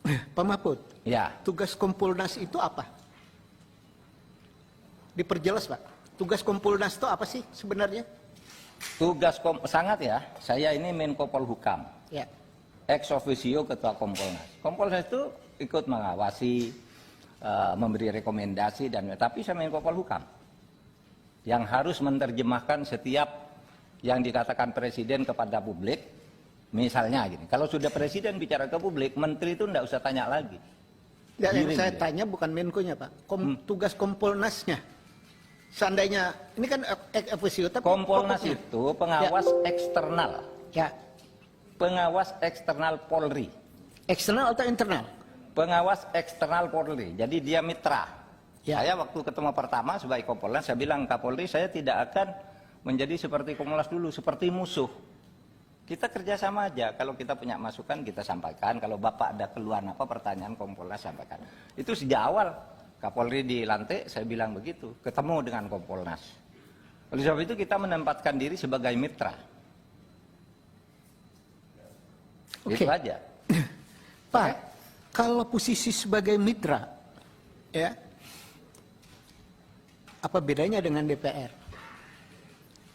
Pak Mahfud, Ya, tugas Kompolnas itu apa? Diperjelas, Pak. Tugas Kompolnas itu apa sih sebenarnya? sangat ya. Saya ini Menko Polhukam, Ya. ex officio Ketua Kompolnas. Kompolnas itu ikut mengawasi, memberi rekomendasi tapi saya Menko Polhukam yang harus menerjemahkan setiap yang dikatakan Presiden kepada publik. Misalnya gini, kalau sudah Presiden bicara ke publik, Menteri itu tidak usah tanya lagi. Ya, yang Giring saya dia. tanya bukan Menko-nya, Pak. Tugas Kompolnasnya. Seandainya, ini kan ex officio, tapi Kompolnas pokoknya. itu pengawas eksternal, Ya. pengawas eksternal Polri, Eksternal atau internal? pengawas eksternal Polri. Jadi dia mitra. Ya. Saya waktu ketemu pertama sebagai Kompolnas, saya bilang Kapolri, saya tidak akan menjadi seperti Kompolnas dulu, seperti musuh. Kita kerjasama aja. Kalau kita punya masukan kita sampaikan. Kalau Bapak ada keluhan apa pertanyaan Kompolnas sampaikan. Itu sejak awal Kapolri dilantik saya bilang begitu. Ketemu dengan Kompolnas. Oleh sebab itu kita menempatkan diri sebagai mitra. Oke. Itu aja. Pak, kalau posisi sebagai mitra, ya, apa bedanya dengan DPR?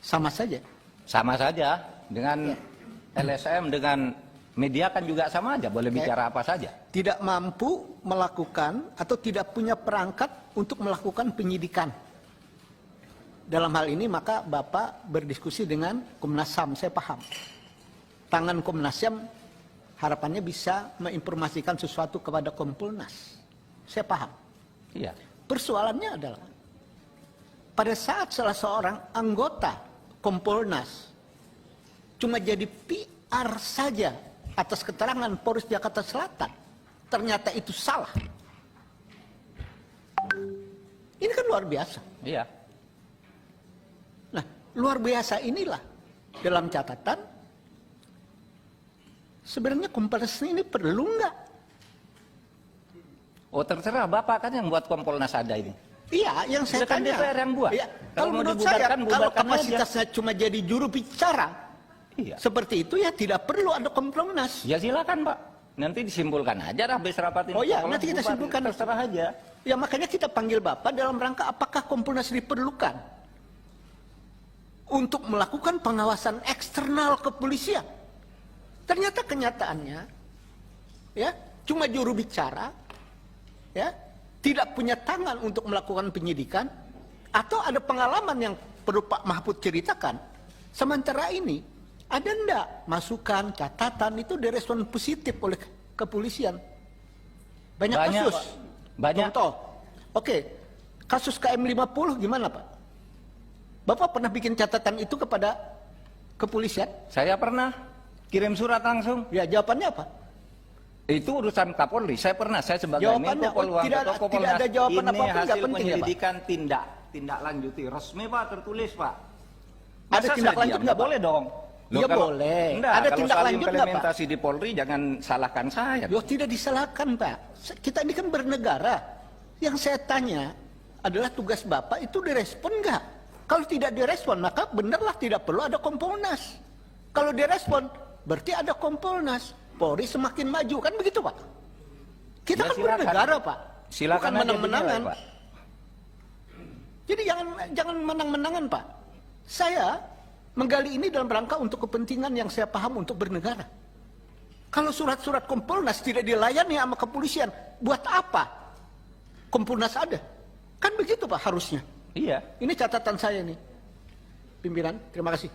Sama saja. Sama saja dengan Ya. LSM, dengan media kan juga sama aja. Boleh bicara apa saja. Tidak mampu melakukan atau tidak punya perangkat untuk melakukan penyidikan. Dalam hal ini maka Bapak berdiskusi dengan Komnas HAM, saya paham. Tangan Komnas HAM harapannya bisa menginformasikan sesuatu kepada Kompolnas. Saya paham. Iya. Persoalannya adalah pada saat salah seorang anggota Kompolnas cuma jadi PR saja atas keterangan Polres Jakarta Selatan, ternyata itu salah. Ini kan luar biasa. Iya. Nah, luar biasa inilah dalam catatan sebenarnya Kompolnas ini perlu nggak? Oh terserah Bapak kan yang buat Kompolnas ada ini. Iya, yang saya Itu kan tanya. DPR yang buat. Iya, Kalau kalau mau menurut saya, dibubarkan, kalau bubarkan kapasitasnya cuma jadi juru bicara, Iya. seperti itu ya tidak perlu ada Kompolnas. Ya silakan Pak. Nanti disimpulkan aja habis rapat ini. Oh iya, Kompolnas nanti kita bubar, simpulkan. terserah aja. Ya makanya kita panggil Bapak dalam rangka apakah Kompolnas diperlukan untuk melakukan pengawasan eksternal kepolisian. Ternyata kenyataannya, ya cuma juru bicara, ya tidak punya tangan untuk melakukan penyidikan, atau ada pengalaman yang perlu Pak Mahfud ceritakan. Sementara ini ada enggak masukan, catatan itu direspon positif oleh kepolisian? Banyak kasus. Pak. Banyak. Contoh. Oke, kasus KM50 gimana Pak? Bapak pernah bikin catatan itu kepada kepolisian? Saya pernah kirim surat langsung. Ya jawabannya apa? Itu urusan Kapolri. Saya sebagai Jawabannya, Menko Polhukam, tidak Ketua Kompolnas. ada jawaban ini apapun, nggak hasil penting ya, Pak? penyelidikan tindak lanjuti resmi Pak, tertulis Pak. Ada Masa tindak saya lanjut diam? nggak, Pak? Boleh dong. Ya boleh. Enggak, Ada kalau tindak soal lanjut nggak, Pak? implementasi di Polri jangan salahkan saya. Yo tidak disalahkan Pak. Kita ini kan bernegara. Yang saya tanya adalah tugas Bapak itu direspon nggak? Kalau tidak direspon maka benarlah tidak perlu ada Kompolnas. Kalau direspon berarti ada Kompolnas. Polri semakin maju kan begitu Pak? Kita Ya, kan silakan. bernegara Pak. Silakan Bukan aja menang-menangan. dinilai, Pak. Jadi jangan menang-menangan Pak. Saya menggali ini dalam rangka untuk kepentingan yang saya paham untuk bernegara. Kalau surat-surat Kompolnas tidak dilayani sama kepolisian, buat apa Kompolnas ada? Kan begitu Pak harusnya. Iya. Ini catatan saya nih. Pimpinan, terima kasih.